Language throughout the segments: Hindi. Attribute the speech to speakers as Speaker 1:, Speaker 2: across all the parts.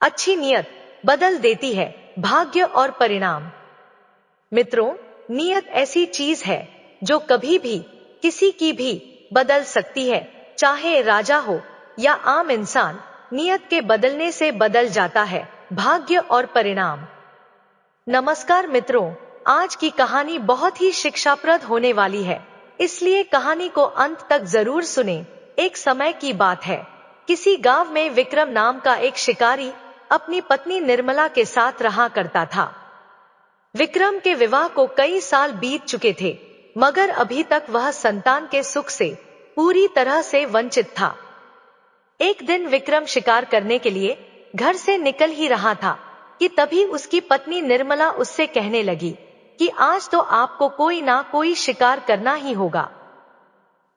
Speaker 1: अच्छी नियत बदल देती है भाग्य और परिणाम। मित्रों, नियत ऐसी चीज है जो कभी भी किसी की भी बदल सकती है, चाहे राजा हो या आम इंसान। नियत के बदलने से बदल जाता है भाग्य और परिणाम। नमस्कार मित्रों, आज की कहानी बहुत ही शिक्षाप्रद होने वाली है, इसलिए कहानी को अंत तक जरूर सुने। एक समय की बात है, किसी गांव में विक्रम नाम का एक शिकारी अपनी पत्नी निर्मला के साथ रहा करता था। विक्रम के विवाह को कई साल बीत चुके थे, मगर अभी तक वह संतान के सुख से पूरी तरह से वंचित था। एक दिन विक्रम शिकार करने के लिए घर से निकल ही रहा था कि तभी उसकी पत्नी निर्मला उससे कहने लगी कि आज तो आपको कोई ना कोई शिकार करना ही होगा,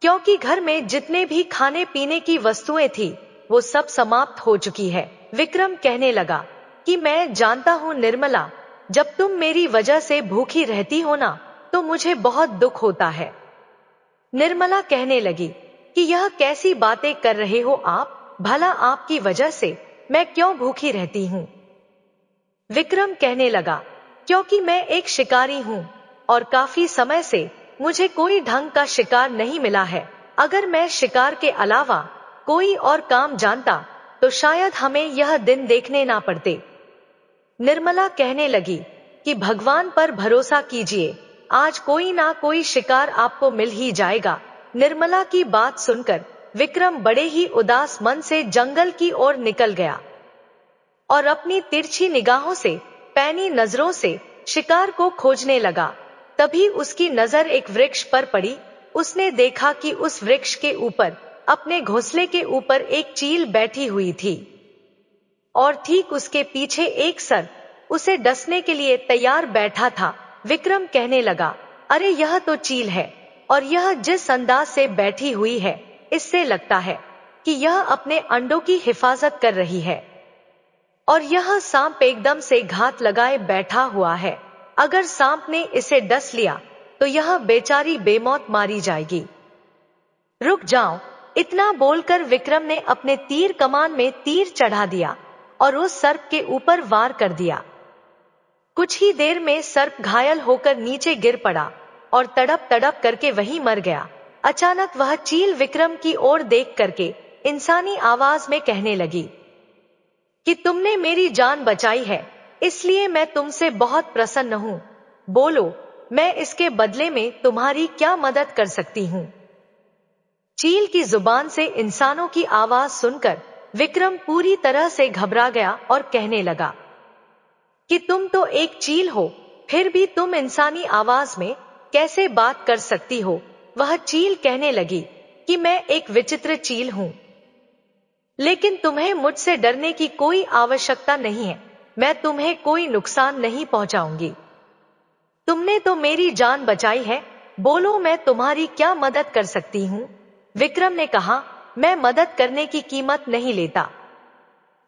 Speaker 1: क्योंकि घर में जितने भी खाने पीने की वस्तुएं थी वो सब समाप्त हो चुकी है। विक्रम कहने लगा कि मैं जानता हूँ निर्मला, जब तुम मेरी वजह से भूखी रहती हो ना, तो मुझे बहुत दुख होता है। निर्मला कहने लगी कि यह कैसी बातें कर रहे हो आप, भला आपकी वजह से मैं क्यों भूखी रहती हूँ। विक्रम कहने लगा, क्योंकि मैं एक शिकारी हूँ और काफी समय से मुझे कोई ढंग का शिकार नहीं मिला है। अगर मैं शिकार के अलावा कोई और काम जानता तो शायद हमें यह दिन देखने ना पड़ते। निर्मला कहने लगी कि भगवान पर भरोसा कीजिए, आज कोई ना कोई शिकार आपको मिल ही जाएगा। निर्मला की बात सुनकर विक्रम बड़े ही उदास मन से जंगल की ओर निकल गया और अपनी तिरछी निगाहों से, पैनी नजरों से शिकार को खोजने लगा। तभी उसकी नजर एक वृक्ष पर पड़ी। उसने देखा कि उस वृक्ष के ऊपर अपने घोंसले के ऊपर एक चील बैठी हुई थी और ठीक उसके पीछे एक सर्प उसे डसने के लिए तैयार बैठा था। विक्रम कहने लगा, अरे यह तो चील है, और यह जिस अंदाज से बैठी हुई है, इससे लगता है कि यह अपने अंडों की हिफाजत कर रही है। और यह सांप एकदम से घात लगाए बैठा हुआ है, अगर सांप ने इसे डस लिया तो यह बेचारी बेमौत मारी जाएगी। रुक जाओ, इतना बोलकर विक्रम ने अपने तीर कमान में तीर चढ़ा दिया और उस सर्प के ऊपर वार कर दिया। कुछ ही देर में सर्प घायल होकर नीचे गिर पड़ा और तड़प तड़प करके वहीं मर गया। अचानक वह चील विक्रम की ओर देख करके इंसानी आवाज में कहने लगी कि तुमने मेरी जान बचाई है, इसलिए मैं तुमसे बहुत प्रसन्न हूँ। बोलो, मैं इसके बदले में तुम्हारी क्या मदद कर सकती हूँ। चील की जुबान से इंसानों की आवाज सुनकर विक्रम पूरी तरह से घबरा गया और कहने लगा कि तुम तो एक चील हो, फिर भी तुम इंसानी आवाज में कैसे बात कर सकती हो। वह चील कहने लगी कि मैं एक विचित्र चील हूं, लेकिन तुम्हें मुझसे डरने की कोई आवश्यकता नहीं है। मैं तुम्हें कोई नुकसान नहीं पहुंचाऊंगी। तुमने तो मेरी जान बचाई है, बोलो मैं तुम्हारी क्या मदद कर सकती हूँ। विक्रम ने कहा, मैं मदद करने की कीमत नहीं लेता।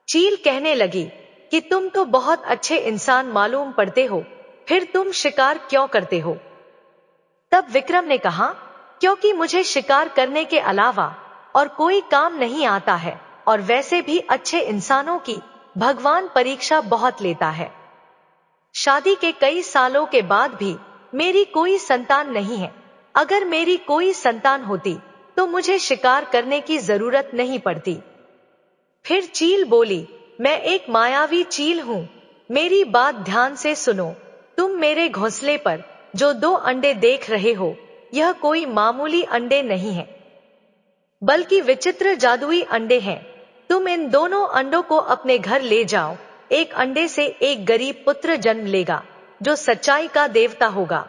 Speaker 1: चील कहने लगी कि तुम तो बहुत अच्छे इंसान मालूम पड़ते हो, फिर तुम शिकार क्यों करते हो। तब विक्रम ने कहा, क्योंकि मुझे शिकार करने के अलावा और कोई काम नहीं आता है, और वैसे भी अच्छे इंसानों की भगवान परीक्षा बहुत लेता है। शादी के कई सालों के बाद भी मेरी कोई संतान नहीं है। अगर मेरी कोई संतान होती तो मुझे शिकार करने की जरूरत नहीं पड़ती। फिर चील बोली, मैं एक मायावी चील हूं, मेरी बात ध्यान से सुनो। तुम मेरे घोंसले पर जो 2 अंडे देख रहे हो, यह कोई मामूली अंडे नहीं है, बल्कि विचित्र जादुई अंडे हैं। तुम इन दोनों अंडों को अपने घर ले जाओ। एक अंडे से एक गरीब पुत्र जन्म लेगा जो सच्चाई का देवता होगा,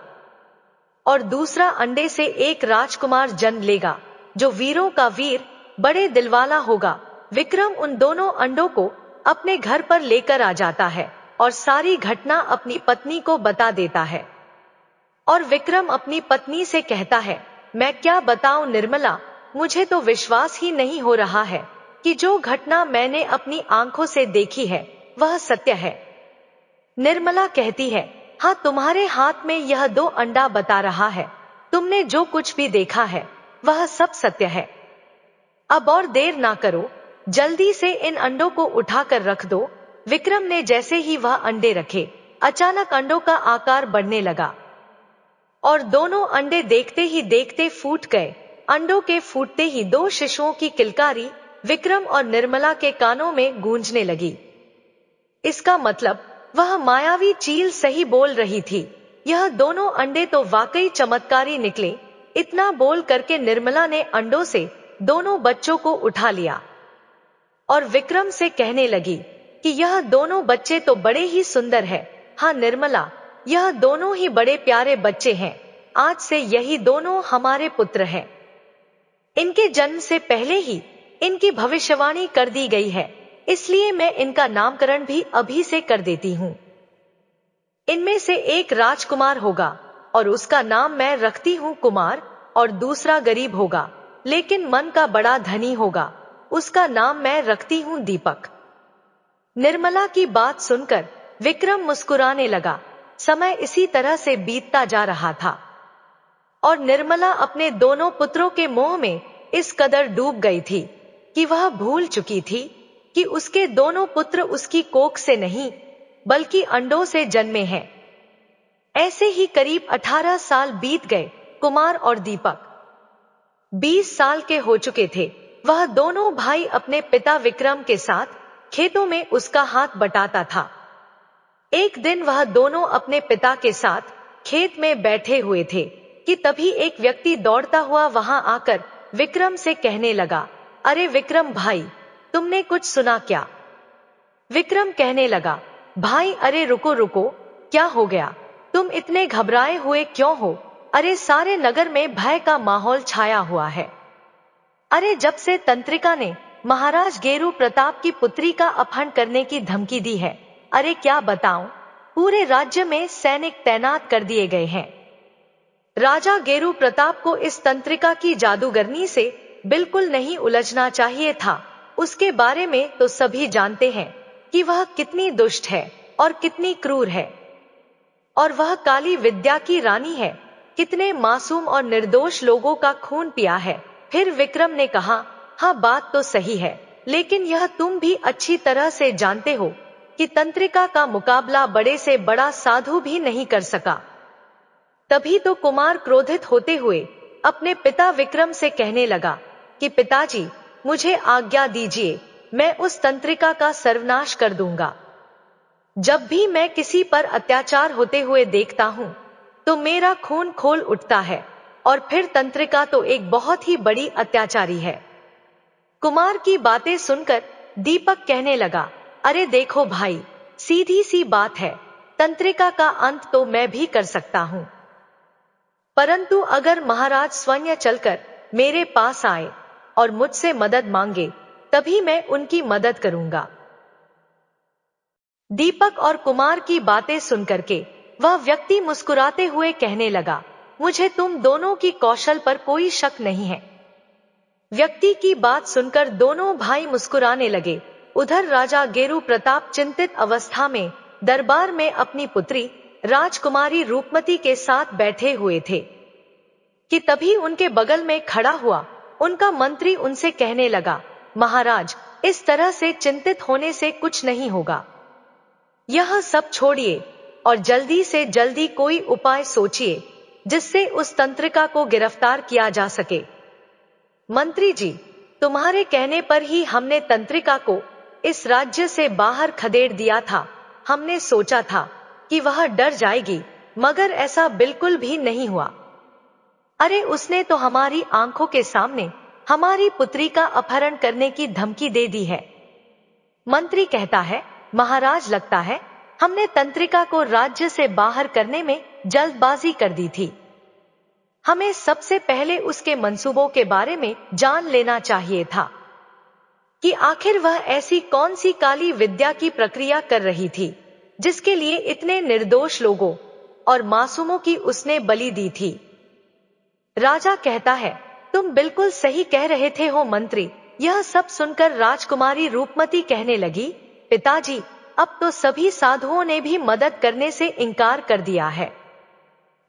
Speaker 1: और दूसरा अंडे से एक राजकुमार जन्म लेगा जो वीरों का वीर, बड़े दिलवाला होगा। विक्रम उन दोनों अंडों को अपने घर पर लेकर आ जाता है और सारी घटना अपनी पत्नी को बता देता है। और विक्रम अपनी पत्नी से कहता है, मैं क्या बताऊं निर्मला, मुझे तो विश्वास ही नहीं हो रहा है कि जो घटना मैंने अपनी आंखों से देखी है वह सत्य है। निर्मला कहती है, हाँ, तुम्हारे हाथ में यह 2 अंडा बता रहा है। तुमने जो कुछ भी देखा है वह सब सत्य है। अब और देर ना करो, जल्दी से इन अंडों को उठाकर रख दो। विक्रम ने जैसे ही वह अंडे रखे, अचानक अंडों का आकार बढ़ने लगा और दोनों अंडे देखते ही देखते फूट गए। अंडों के फूटते ही दो शिशुओं की किलकारी विक्रम और निर्मला के कानों में गूंजने लगी। इसका मतलब वह मायावी चील सही बोल रही थी। यह दोनों अंडे तो वाकई चमत्कारी निकले। इतना बोल करके निर्मला ने अंडों से दोनों बच्चों को उठा लिया और विक्रम से कहने लगी कि यह दोनों बच्चे तो बड़े ही सुंदर हैं। हाँ निर्मला, यह दोनों ही बड़े प्यारे बच्चे हैं। आज से यही दोनों हमारे पुत्र हैं। इनके जन्म से पहले ही इनकी भविष्यवाणी कर दी गई है, इसलिए मैं इनका नामकरण भी अभी से कर देती हूँ। इनमें से एक राजकुमार होगा और उसका नाम मैं रखती हूँ कुमार, और दूसरा गरीब होगा लेकिन मन का बड़ा धनी होगा, उसका नाम मैं रखती हूँ दीपक। निर्मला की बात सुनकर विक्रम मुस्कुराने लगा। समय इसी तरह से बीतता जा रहा था और निर्मला अपने दोनों पुत्रों के मोह में इस कदर डूब गई थी कि वह भूल चुकी थी कि उसके दोनों पुत्र उसकी कोख से नहीं बल्कि अंडों से जन्मे हैं। ऐसे ही करीब 18 साल बीत गए। कुमार और दीपक 20 साल के हो चुके थे। वह दोनों भाई अपने पिता विक्रम के साथ खेतों में उसका हाथ बटाता था। एक दिन वह दोनों अपने पिता के साथ खेत में बैठे हुए थे कि तभी एक व्यक्ति दौड़ता हुआ वहां आकर विक्रम से कहने लगा, अरे विक्रम भाई, तुमने कुछ सुना क्या? विक्रम कहने लगा, भाई अरे रुको रुको, क्या हो गया? तुम इतने घबराए हुए क्यों हो? अरे सारे नगर में भय का माहौल छाया हुआ है। अरे जब से तंत्रिका ने महाराज गेरू प्रताप की पुत्री का अपहरण करने की धमकी दी है, अरे क्या बताऊं, पूरे राज्य में सैनिक तैनात कर दिए गए हैं। राजा गेरू प्रताप को इस तंत्रिका की जादूगरनी से बिल्कुल नहीं उलझना चाहिए था। उसके बारे में तो सभी जानते हैं कि वह कितनी दुष्ट है और कितनी क्रूर है, और वह काली विद्या की रानी है। कितने मासूम और निर्दोष लोगों का खून पिया है। फिर विक्रम ने कहा, हाँ बात तो सही है, लेकिन यह तुम भी अच्छी तरह से जानते हो कि तंत्रिका का मुकाबला बड़े से बड़ा साधु भी नहीं कर सका। तभी तो कुमार क्रोधित होते हुए अपने पिता विक्रम से कहने लगा कि पिताजी, मुझे आज्ञा दीजिए, मैं उस तंत्रिका का सर्वनाश कर दूंगा। जब भी मैं किसी पर अत्याचार होते हुए देखता हूँ तो मेरा खून खोल उठता है, और फिर तंत्रिका तो एक बहुत ही बड़ी अत्याचारी है। कुमार की बातें सुनकर दीपक कहने लगा, अरे देखो भाई, सीधी सी बात है, तंत्रिका का अंत तो मैं भी कर सकता हूँ, परंतु अगर महाराज स्वयं चलकर मेरे पास आए और मुझसे मदद मांगे तभी मैं उनकी मदद करूंगा। दीपक और कुमार की बातें सुनकर के वह व्यक्ति मुस्कुराते हुए कहने लगा, मुझे तुम दोनों की कौशल पर कोई शक नहीं है। व्यक्ति की बात सुनकर दोनों भाई मुस्कुराने लगे। उधर राजा गेरू प्रताप चिंतित अवस्था में दरबार में अपनी पुत्री राजकुमारी रूपमती के साथ बैठे हुए थे कि तभी उनके बगल में खड़ा हुआ उनका मंत्री उनसे कहने लगा, महाराज, इस तरह से चिंतित होने से कुछ नहीं होगा। यह सब छोड़िए और जल्दी से जल्दी कोई उपाय सोचिए जिससे उस तंत्रिका को गिरफ्तार किया जा सके। मंत्री जी, तुम्हारे कहने पर ही हमने तंत्रिका को इस राज्य से बाहर खदेड़ दिया था। हमने सोचा था कि वह डर जाएगी, मगर ऐसा बिल्कुल भी नहीं हुआ। अरे उसने तो हमारी आंखों के सामने हमारी पुत्री का अपहरण करने की धमकी दे दी है। मंत्री कहता है, महाराज, लगता है हमने तंत्रिका को राज्य से बाहर करने में जल्दबाजी कर दी थी। हमें सबसे पहले उसके मंसूबों के बारे में जान लेना चाहिए था कि आखिर वह ऐसी कौन सी काली विद्या की प्रक्रिया कर रही थी जिसके लिए इतने निर्दोष लोगों और मासूमों की उसने बलि दी थी। राजा कहता है, तुम बिल्कुल सही कह रहे थे हो मंत्री। यह सब सुनकर राजकुमारी रूपमती कहने लगी, पिताजी, अब तो सभी साधुओं ने भी मदद करने से इनकार कर दिया है।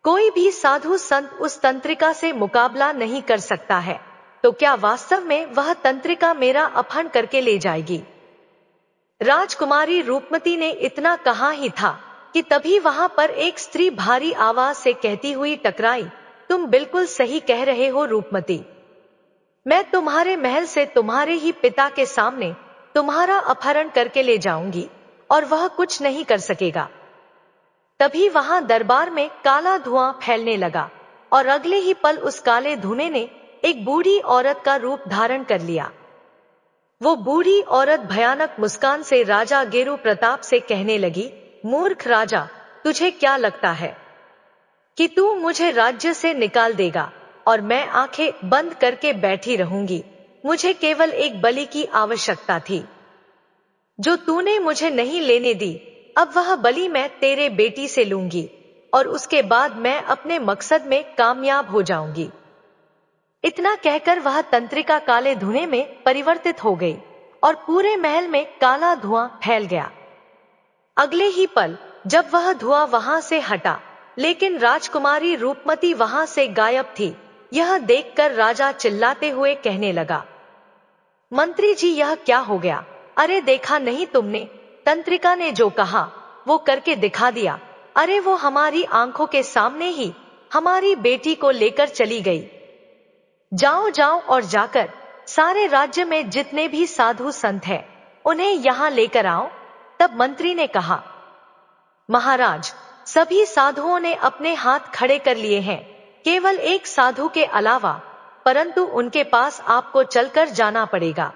Speaker 1: कोई भी साधु संत उस तंत्रिका से मुकाबला नहीं कर सकता है, तो क्या वास्तव में वह तंत्रिका मेरा अपहरण करके ले जाएगी? राजकुमारी रूपमती ने इतना कहा ही था कि तभी वहां पर एक स्त्री भारी आवाज से कहती हुई टकराई, तुम बिल्कुल सही कह रहे हो रूपमती। मैं तुम्हारे महल से तुम्हारे ही पिता के सामने तुम्हारा अपहरण करके ले जाऊंगी और वह कुछ नहीं कर सकेगा। तभी वहां दरबार में काला धुआं फैलने लगा और अगले ही पल उस काले धुएं ने एक बूढ़ी औरत का रूप धारण कर लिया। वो बूढ़ी औरत भयानक मुस्कान से राजा गेरू प्रताप से कहने लगी, मूर्ख राजा, तुझे क्या लगता है कि तू मुझे राज्य से निकाल देगा और मैं आंखें बंद करके बैठी रहूंगी? मुझे केवल एक बलि की आवश्यकता थी जो तूने मुझे नहीं लेने दी। अब वह बलि मैं तेरे बेटी से लूंगी और उसके बाद मैं अपने मकसद में कामयाब हो जाऊंगी। इतना कहकर वह तंत्रिका काले धुएं में परिवर्तित हो गई और पूरे महल में काला धुआं फैल गया। अगले ही पल जब वह धुआं वहां से हटा, लेकिन राजकुमारी रूपमती वहां से गायब थी, यह देखकर राजा चिल्लाते हुए कहने लगा, मंत्री जी यह क्या हो गया? अरे देखा नहीं तुमने, तंत्रिका ने जो कहा वो करके दिखा दिया। अरे वो हमारी आंखों के सामने ही हमारी बेटी को लेकर चली गई। जाओ जाओ और जाकर सारे राज्य में जितने भी साधु संत हैं उन्हें यहां लेकर आओ। तब मंत्री ने कहा, महाराज, सभी साधुओं ने अपने हाथ खड़े कर लिए हैं, केवल एक साधु के अलावा, परंतु उनके पास आपको चलकर जाना पड़ेगा।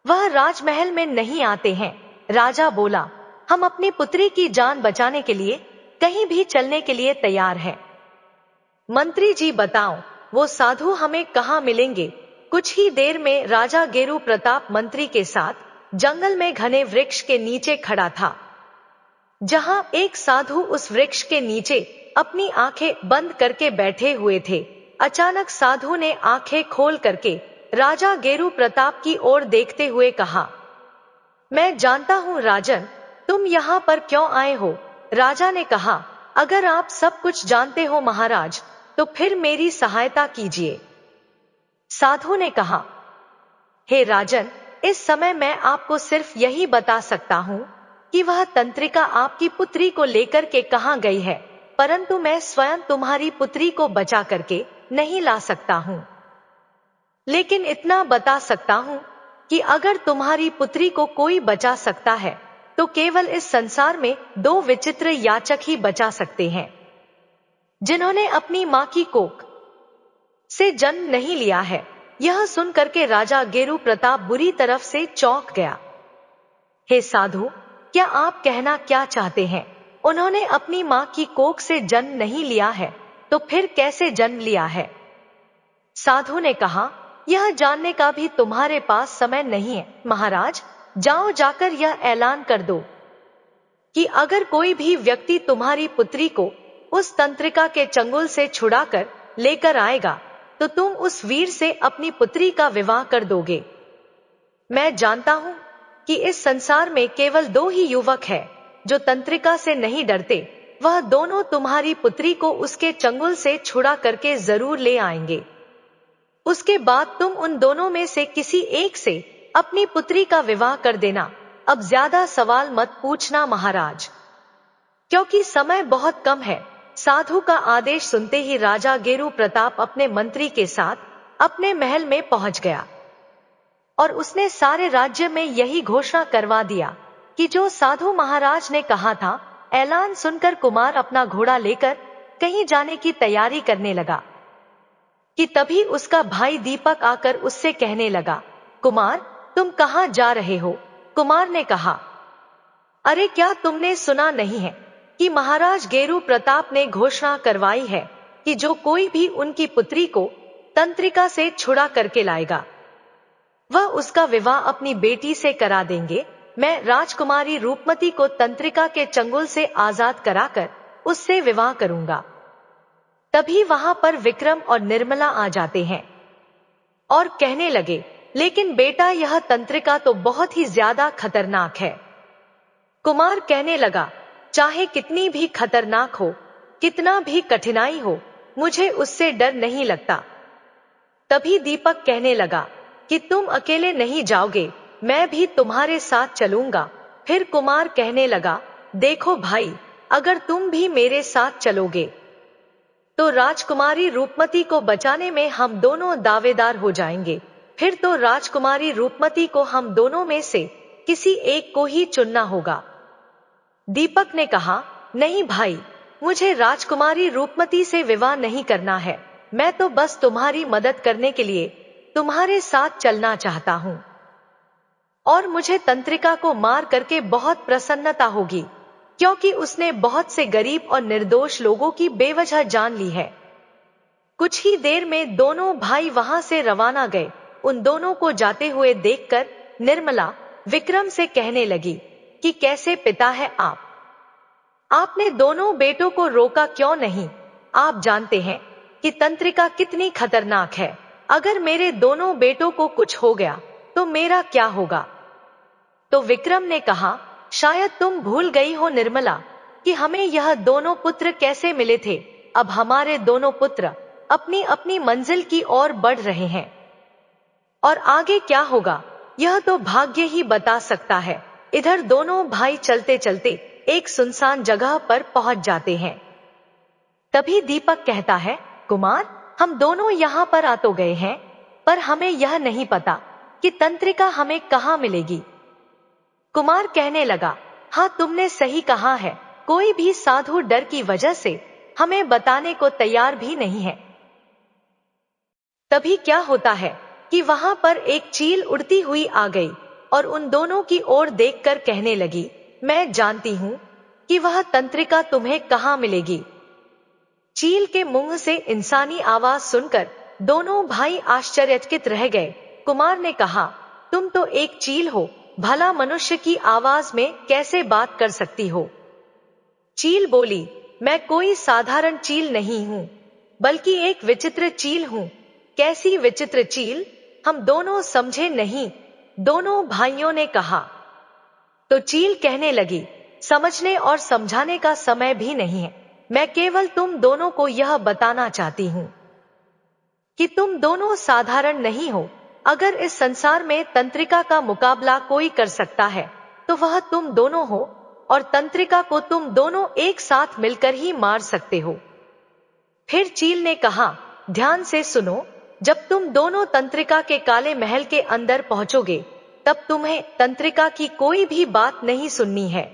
Speaker 1: वह राजमहल में नहीं आते हैं। राजा बोला, हम अपनी पुत्री की जान बचाने के लिए कहीं भी चलने के लिए तैयार हैं। मंत्री जी बताओ, वो साधु हमें कहाँ मिलेंगे? कुछ ही देर में राजा गेरू प्रताप मंत्री के साथ जंगल में घने वृक्ष के नीचे खड़ा था। जहां एक साधु उस वृक्ष के नीचे अपनी आंखें बंद करके बैठे हुए थे, अचानक साधु ने आंखें खोल करके राजा गेरू प्रताप की ओर देखते हुए कहा, मैं जानता हूं राजन, तुम यहाँ पर क्यों आए हो? राजा ने कहा, अगर आप सब कुछ जानते हो महाराज, तो फिर मेरी सहायता कीजिए। साधु ने कहा, हे राजन, इस समय मैं आपको सिर्फ यही बता सकता हूं कि वह तंत्रिका आपकी पुत्री को लेकर के कहां गई है, परंतु मैं स्वयं तुम्हारी पुत्री को बचा करके नहीं ला सकता हूं। लेकिन इतना बता सकता हूं कि अगर तुम्हारी पुत्री को कोई बचा सकता है तो केवल इस संसार में दो विचित्र याचक ही बचा सकते हैं, जिन्होंने अपनी मां की कोख से जन्म नहीं लिया है। यह सुन करके राजा गेरू प्रताप बुरी तरफ से चौंक गया। हे साधु, क्या आप कहना क्या चाहते हैं? उन्होंने अपनी मां की कोख से जन्म नहीं लिया है तो फिर कैसे जन्म लिया है? साधु ने कहा, यह जानने का भी तुम्हारे पास समय नहीं है महाराज। जाओ जाकर यह ऐलान कर दो कि अगर कोई भी व्यक्ति तुम्हारी पुत्री को उस तंत्रिका के चंगुल से छुड़ाकर लेकर आएगा तो तुम उस वीर से अपनी पुत्री का विवाह कर दोगे। मैं जानता हूं कि इस संसार में केवल दो ही युवक हैं जो तंत्रिका से नहीं डरते, वह दोनों तुम्हारी पुत्री को उसके चंगुल से छुड़ा करके जरूर ले आएंगे। उसके बाद तुम उन दोनों में से किसी एक से अपनी पुत्री का विवाह कर देना। अब ज्यादा सवाल मत पूछना महाराज, क्योंकि समय बहुत कम है। साधु का आदेश सुनते ही राजा गेरू प्रताप अपने मंत्री के साथ अपने महल में पहुंच गया और उसने सारे राज्य में यही घोषणा करवा दिया कि जो साधु महाराज ने कहा था। ऐलान सुनकर कुमार अपना घोड़ा लेकर कहीं जाने की तैयारी करने लगा कि तभी उसका भाई दीपक आकर उससे कहने लगा, कुमार, तुम कहां जा रहे हो? कुमार ने कहा, अरे क्या तुमने सुना नहीं है कि महाराज गेरू प्रताप ने घोषणा करवाई है कि जो कोई भी उनकी पुत्री को तंत्रिका से छुड़ा करके लाएगा वह उसका विवाह अपनी बेटी से करा देंगे। मैं राजकुमारी रूपमती को तंत्रिका के चंगुल से आजाद कराकर उससे विवाह करूंगा। तभी वहां पर विक्रम और निर्मला आ जाते हैं और कहने लगे, लेकिन बेटा यह तंत्रिका तो बहुत ही ज्यादा खतरनाक है। कुमार कहने लगा, चाहे कितनी भी खतरनाक हो, कितना भी कठिनाई हो, मुझे उससे डर नहीं लगता। तभी दीपक कहने लगा कि तुम अकेले नहीं जाओगे, मैं भी तुम्हारे साथ चलूंगा। फिर कुमार कहने लगा, देखो भाई, अगर तुम भी मेरे साथ चलोगे तो राजकुमारी रूपमती को बचाने में हम दोनों दावेदार हो जाएंगे। फिर तो राजकुमारी रूपमती को हम दोनों में से किसी एक को ही चुनना होगा। दीपक ने कहा, नहीं भाई, मुझे राजकुमारी रूपमती से विवाह नहीं करना है। मैं तो बस तुम्हारी मदद करने के लिए तुम्हारे साथ चलना चाहता हूं, और मुझे तंत्रिका को मार करके बहुत प्रसन्नता होगी, क्योंकि उसने बहुत से गरीब और निर्दोष लोगों की बेवजह जान ली है। कुछ ही देर में दोनों भाई वहां से रवाना गए। उन दोनों को जाते हुए देखकर निर्मला विक्रम से कहने लगी कि कैसे पिता है आप? आपने दोनों बेटों को रोका क्यों नहीं? आप जानते हैं कि तंत्रिका कितनी खतरनाक है। अगर मेरे दोनों बेटों को कुछ हो गया तो मेरा क्या होगा? तो विक्रम ने कहा, शायद तुम भूल गई हो निर्मला कि हमें यह दोनों पुत्र कैसे मिले थे। अब हमारे दोनों पुत्र अपनी अपनी मंजिल की ओर बढ़ रहे हैं, और आगे क्या होगा यह तो भाग्य ही बता सकता है। इधर दोनों भाई चलते चलते एक सुनसान जगह पर पहुंच जाते हैं। तभी दीपक कहता है, कुमार, हम दोनों यहाँ पर आ तो गए हैं, पर हमें यह नहीं पता कि तंत्रिका हमें कहाँ मिलेगी। कुमार कहने लगा, हाँ तुमने सही कहा है, कोई भी साधु डर की वजह से हमें बताने को तैयार भी नहीं है। तभी क्या होता है कि वहां पर एक चील उड़ती हुई आ गई और उन दोनों की ओर देखकर कहने लगी, मैं जानती हूं कि वह तंत्रिका तुम्हें कहां मिलेगी। चील के मुंह से इंसानी आवाज सुनकर दोनों भाई आश्चर्यचकित रह गए। कुमार ने कहा, तुम तो एक चील हो, भला मनुष्य की आवाज में कैसे बात कर सकती हो? चील बोली, मैं कोई साधारण चील नहीं हूं, बल्कि एक विचित्र चील हूं। कैसी विचित्र चील? हम दोनों समझे नहीं, दोनों भाइयों ने कहा। तो चील कहने लगी, समझने और समझाने का समय भी नहीं है, मैं केवल तुम दोनों को यह बताना चाहती हूं कि तुम दोनों साधारण नहीं हो। अगर इस संसार में तंत्रिका का मुकाबला कोई कर सकता है तो वह तुम दोनों हो, और तंत्रिका को तुम दोनों एक साथ मिलकर ही मार सकते हो। फिर चील ने कहा, ध्यान से सुनो, जब तुम दोनों तंत्रिका के काले महल के अंदर पहुंचोगे तब तुम्हें तंत्रिका की कोई भी बात नहीं सुननी है।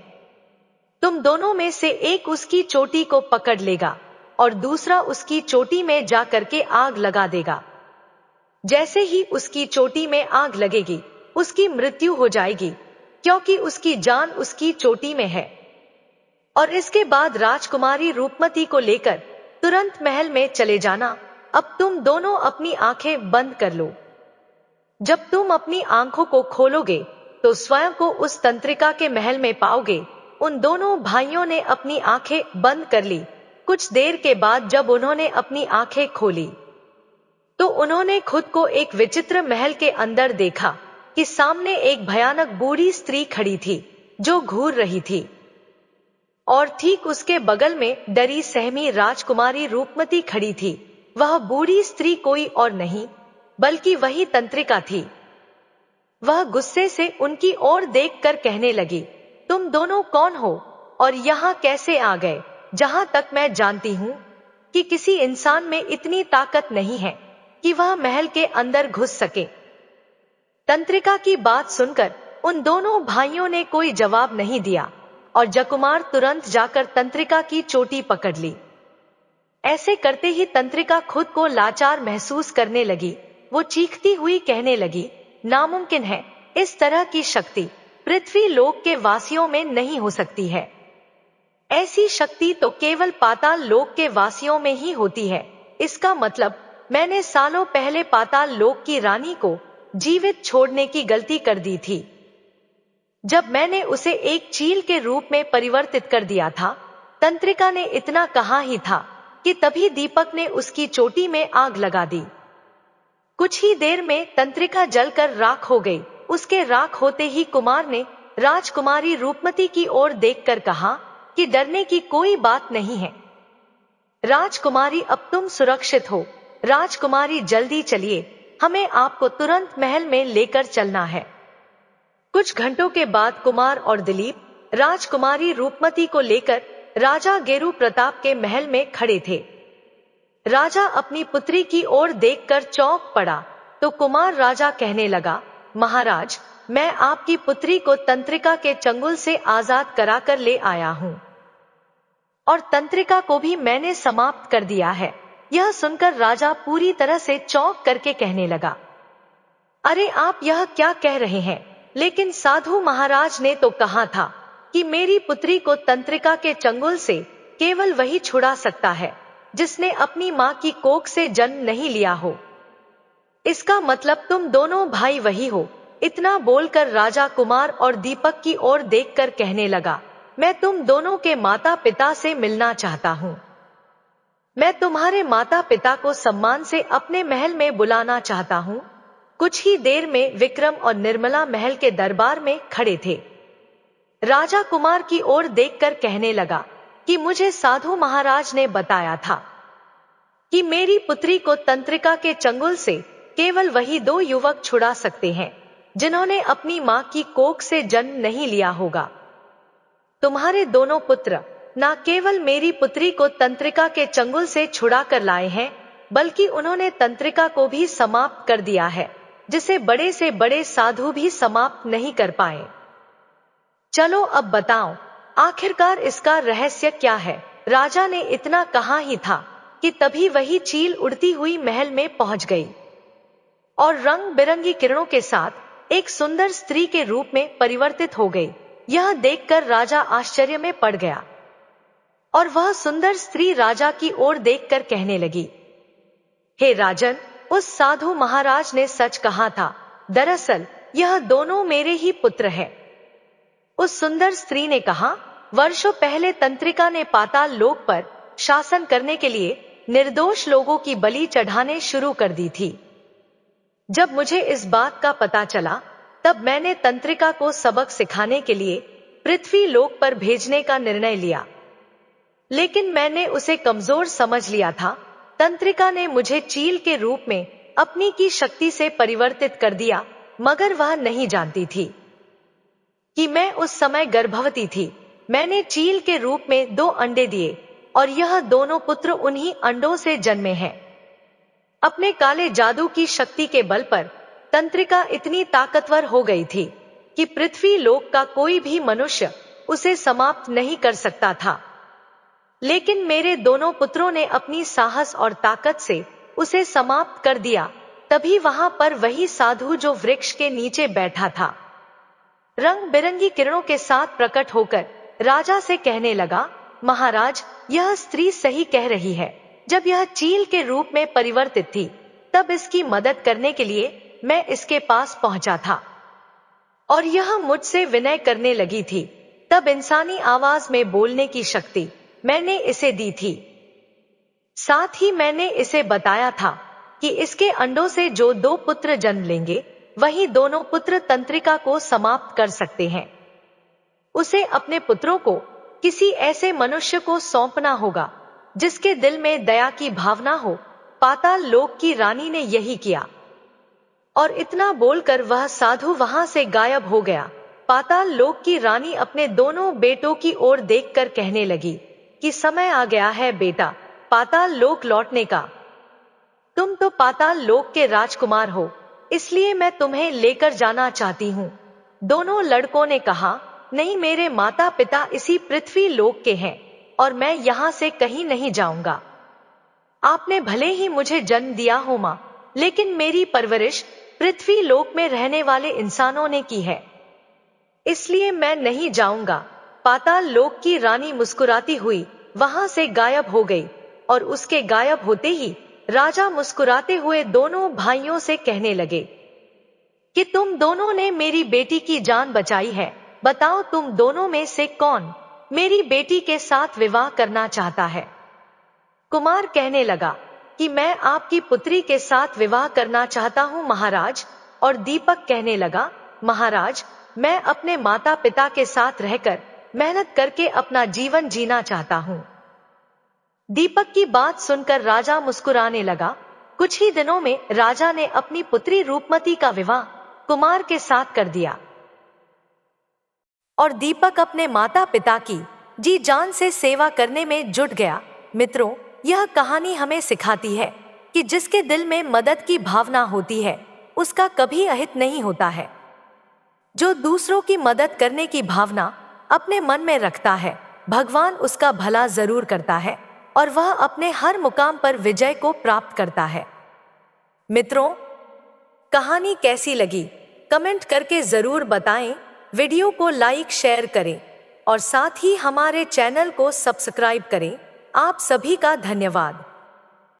Speaker 1: तुम दोनों में से एक उसकी चोटी को पकड़ लेगा और दूसरा उसकी चोटी में जा करके आग लगा देगा। जैसे ही उसकी चोटी में आग लगेगी उसकी मृत्यु हो जाएगी, क्योंकि उसकी जान उसकी चोटी में है। और इसके बाद राजकुमारी रूपमती को लेकर तुरंत महल में चले जाना। अब तुम दोनों अपनी आंखें बंद कर लो। जब तुम अपनी आंखों को खोलोगे तो स्वयं को उस तंत्रिका के महल में पाओगे। उन दोनों भाइयों ने अपनी आंखें बंद कर ली। कुछ देर के बाद जब उन्होंने अपनी आंखें खोली तो उन्होंने खुद को एक विचित्र महल के अंदर देखा कि सामने एक भयानक बूढ़ी स्त्री खड़ी थी जो घूर रही थी, और ठीक उसके बगल में डरी सहमी राजकुमारी रूपमती खड़ी थी। वह बूढ़ी स्त्री कोई और नहीं बल्कि वही तंत्रिका थी। वह गुस्से से उनकी ओर देखकर कहने लगी, तुम दोनों कौन हो और यहाँ कैसे आ गए? जहां तक मैं जानती हूँ कि किसी इंसान में इतनी ताकत नहीं है कि वह महल के अंदर घुस सके। तंत्रिका की बात सुनकर उन दोनों भाइयों ने कोई जवाब नहीं दिया और जकुमार तुरंत जाकर तंत्रिका की चोटी पकड़ ली। ऐसे करते ही तंत्रिका खुद को लाचार महसूस करने लगी। वो चीखती हुई कहने लगी, नामुमकिन है, इस तरह की शक्ति पृथ्वी लोक के वासियों में नहीं हो सकती है। ऐसी शक्ति तो केवल पाताल लोक के वासियों में ही होती है। इसका मतलब मैंने सालों पहले पाताल लोक की रानी को जीवित छोड़ने की गलती कर दी थी। जब मैंने उसे एक चील के रूप में परिवर्तित कर दिया था। तंत्रिका ने इतना कहा ही था कि तभी दीपक ने उसकी चोटी में आग लगा दी। कुछ ही देर में तंत्रिका जलकर राख हो गई। उसके राख होते ही कुमार ने राजकुमारी रूपमती की ओर देखकर कहा कि डरने की कोई बात नहीं है राजकुमारी, अब तुम सुरक्षित हो। राजकुमारी जल्दी चलिए, हमें आपको तुरंत महल में लेकर चलना है। कुछ घंटों के बाद कुमार और दिलीप राजकुमारी रूपमती को लेकर राजा गेरू प्रताप के महल में खड़े थे। राजा अपनी पुत्री की ओर देखकर चौंक पड़ा तो कुमार राजा कहने लगा, महाराज, मैं आपकी पुत्री को तंत्रिका के चंगुल से आजाद कराकर ले आया हूं और तंत्रिका को भी मैंने समाप्त कर दिया है। यह सुनकर राजा पूरी तरह से चौंक करके कहने लगा, अरे आप यह क्या कह रहे हैं? लेकिन साधु महाराज ने तो कहा था कि मेरी पुत्री को तंत्रिका के चंगुल से केवल वही छुड़ा सकता है जिसने अपनी मां की कोख से जन्म नहीं लिया हो। इसका मतलब तुम दोनों भाई वही हो। इतना बोलकर राजा कुमार और दीपक की ओर देखकर कहने लगा, मैं तुम दोनों के माता पिता से मिलना चाहता हूं। मैं तुम्हारे माता पिता को सम्मान से अपने महल में बुलाना चाहता हूं। कुछ ही देर में विक्रम और निर्मला महल के दरबार में खड़े थे। राजा कुमार की ओर देखकर कहने लगा कि मुझे साधु महाराज ने बताया था कि मेरी पुत्री को तंत्रिका के चंगुल से केवल वही दो युवक छुड़ा सकते हैं जिन्होंने अपनी मां की कोख से जन्म नहीं लिया होगा। तुम्हारे दोनों पुत्र न केवल मेरी पुत्री को तंत्रिका के चंगुल से छुड़ा कर लाए हैं, बल्कि उन्होंने तंत्रिका को भी समाप्त कर दिया है, जिसे बड़े से बड़े साधु भी समाप्त नहीं कर पाए। चलो अब बताओ, आखिरकार इसका रहस्य क्या है? राजा ने इतना कहा ही था कि तभी वही चील उड़ती हुई महल में पहुंच गई और रंग बिरंगी किरणों के साथ एक सुंदर स्त्री के रूप में परिवर्तित हो गई। यह देखकर राजा आश्चर्य में पड़ गया और वह सुंदर स्त्री राजा की ओर देखकर कहने लगी, हे राजन, उस साधु महाराज ने सच कहा था। दरअसल यह दोनों मेरे ही पुत्र हैं। उस सुंदर स्त्री ने कहा, वर्षों पहले तंत्रिका ने पाताल लोक पर शासन करने के लिए निर्दोष लोगों की बलि चढ़ाने शुरू कर दी थी। जब मुझे इस बात का पता चला, तब मैंने तंत्रिका को सबक सिखाने के लिए पृथ्वी लोक पर भेजने का निर्णय लिया, लेकिन मैंने उसे कमजोर समझ लिया था। तंत्रिका ने मुझे चील के रूप में अपनी की शक्ति से परिवर्तित कर दिया, मगर वह नहीं जानती थी कि मैं उस समय गर्भवती थी। मैंने चील के रूप में 2 अंडे दिए और यह दोनों पुत्र उन्हीं अंडों से जन्मे हैं। अपने काले जादू की शक्ति के बल पर तंत्रिका इतनी ताकतवर हो गई थी कि पृथ्वी लोक का कोई भी मनुष्य उसे समाप्त नहीं कर सकता था। लेकिन मेरे दोनों पुत्रों ने अपनी साहस और ताकत से उसे समाप्त कर दिया। तभी वहां पर वही साधु जो वृक्ष के नीचे बैठा था, रंग बिरंगी किरणों के साथ प्रकट होकर राजा से कहने लगा, महाराज, यह स्त्री सही कह रही है। जब यह चील के रूप में परिवर्तित थी, तब इसकी मदद करने के लिए मैं इसके पास पहुंचा था और यह मुझसे विनय करने लगी थी। तब इंसानी आवाज में बोलने की शक्ति मैंने इसे दी थी। साथ ही मैंने इसे बताया था कि इसके अंडों से जो 2 पुत्र जन्म लेंगे, वही दोनों पुत्र तंत्रिका को समाप्त कर सकते हैं। उसे अपने पुत्रों को किसी ऐसे मनुष्य को सौंपना होगा जिसके दिल में दया की भावना हो। पाताल लोक की रानी ने यही किया और इतना बोलकर वह साधु वहां से गायब हो गया। पाताल लोक की रानी अपने दोनों बेटों की ओर देखकर कहने लगी कि समय आ गया है बेटा, पाताल लोक लौटने का। तुम तो पाताल लोक के राजकुमार हो, इसलिए मैं तुम्हें लेकर जाना चाहती हूँ। दोनों लड़कों ने कहा, नहीं, मेरे माता पिता इसी पृथ्वी लोक के हैं और मैं यहाँ से कहीं नहीं जाऊंगा। आपने भले ही मुझे जन्म दिया हो मां, लेकिन मेरी परवरिश पृथ्वी लोक में रहने वाले इंसानों ने की है, इसलिए मैं नहीं जाऊंगा। पाताल लोक की रानी मुस्कुराती हुई वहां से गायब हो गई और उसके गायब होते ही राजा मुस्कुराते हुए दोनों भाइयों से कहने लगे कि तुम दोनों ने मेरी बेटी की जान बचाई है। बताओ, तुम दोनों में से कौन मेरी बेटी के साथ विवाह करना चाहता है? कुमार कहने लगा कि मैं आपकी पुत्री के साथ विवाह करना चाहता हूं महाराज। और दीपक कहने लगा, महाराज, मैं अपने माता पिता के साथ रहकर मेहनत करके अपना जीवन जीना चाहता हूं। दीपक की बात सुनकर राजा मुस्कुराने लगा। कुछ ही दिनों में राजा ने अपनी पुत्री रूपमती का विवाह कुमार के साथ कर दिया। और दीपक अपने माता पिता की जी जान से सेवा करने में जुट गया। मित्रों, यह कहानी हमें सिखाती है कि जिसके दिल में मदद की भावना होती है उसका कभी अहित नहीं होता है। जो दूसरों की मदद करने की भावना अपने मन में रखता है, भगवान उसका भला जरूर करता है और वह अपने हर मुकाम पर विजय को प्राप्त करता है। मित्रों, कहानी कैसी लगी कमेंट करके जरूर बताएं। वीडियो को लाइक शेयर करें और साथ ही हमारे चैनल को सब्सक्राइब करें। आप सभी का धन्यवाद।